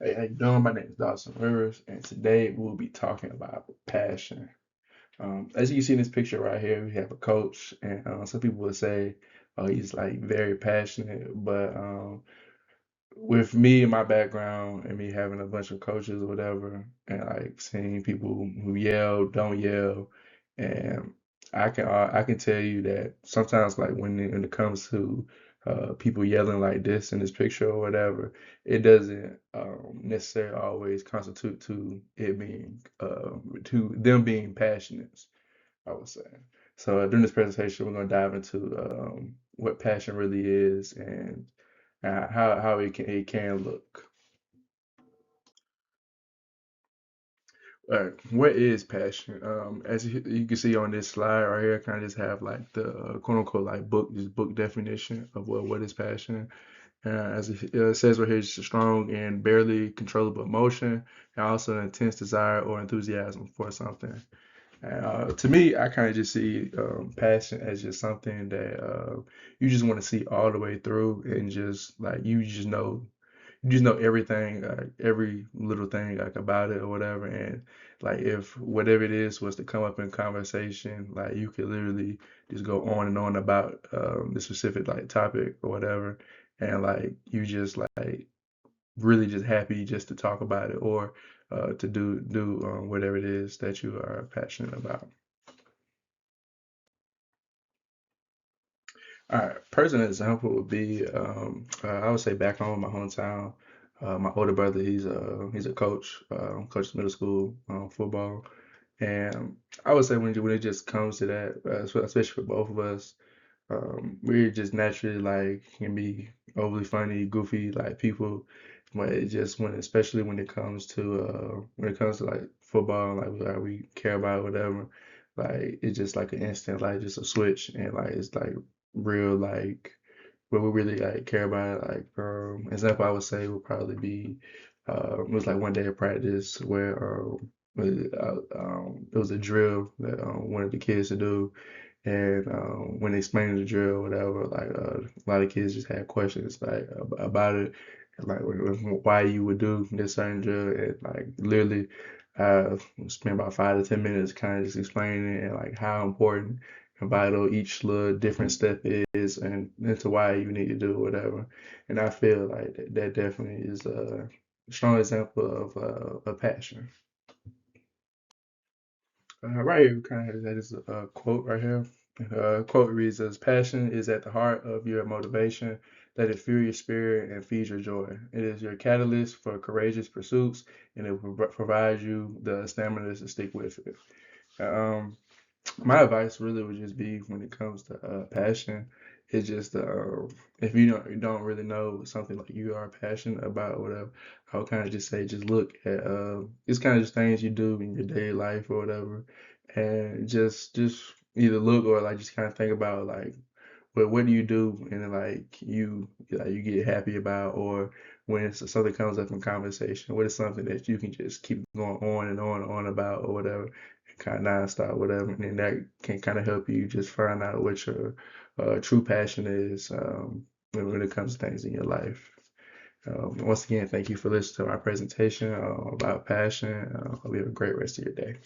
Hey, how you doing? My name is Dawson Rivers, and today we'll be talking about passion. As you can see in this picture right here, we have a coach, and some people would say, "Oh, he's like very passionate." But with me and my background, and me having a bunch of coaches or whatever, and like seeing people who yell, don't yell, and I can tell you that sometimes like when it comes to people yelling like this in this picture or whatever, it doesn't necessarily always constitute to it being to them being passionate, I would say. So during this presentation, we're going to dive into what passion really is and how it can look. What is passion? As you can see on this slide right here, I kind of just have like the quote unquote like book definition of what is passion. As it says right here, it's a strong and barely controllable emotion, and also an intense desire or enthusiasm for something. To me, I kind of just see passion as just something that you just want to see all the way through, and just like you just know everything, every little thing like about it or whatever. And like if whatever it is was to come up in conversation, like you could literally just go on and on about the specific like topic or whatever, and like you just like really just happy just to talk about it or to do whatever it is that you are passionate about. All right, personal example would be I would say back home in my hometown, my older brother he's a coach, coaches middle school football, and I would say when it just comes to that, especially for both of us, we're just naturally like can be overly funny, goofy like people, but it just especially when it comes to like football, like we care about whatever, like it's just like an instant, like just a switch, and like it's like real like what we really like care about. Like example I would say would probably be it was like one day of practice where it was a drill that one of the kids to do, and when explaining the drill or whatever, like a lot of kids just had questions like about it, and, like why you would do this certain drill, and like literally spent about 5 to 10 minutes kind of just explaining it and like how important and vital each little different step is, and into why you need to do whatever. And I feel like that definitely is a strong example of a passion. Right here, we kind of have that is a quote right here. Quote reads as passion is at the heart of your motivation. Let it fuel your spirit and feed your joy. It is your catalyst for courageous pursuits, and it will provide you the stamina to stick with it. Um, my advice really would just be when it comes to passion, it's just if you don't really know something like you are passionate about or whatever, I would kind of just say just look at it's kind of just things you do in your daily life or whatever, and just either look or like just kind of think about like what do you do and like you get happy about, or when something comes up in conversation, what is something that you can just keep going on and on and on about or whatever, and kind of nonstop whatever, and then that can kind of help you just find out what your true passion is when it comes to things in your life. Once again, thank you for listening to our presentation about passion. Hope you have a great rest of your day.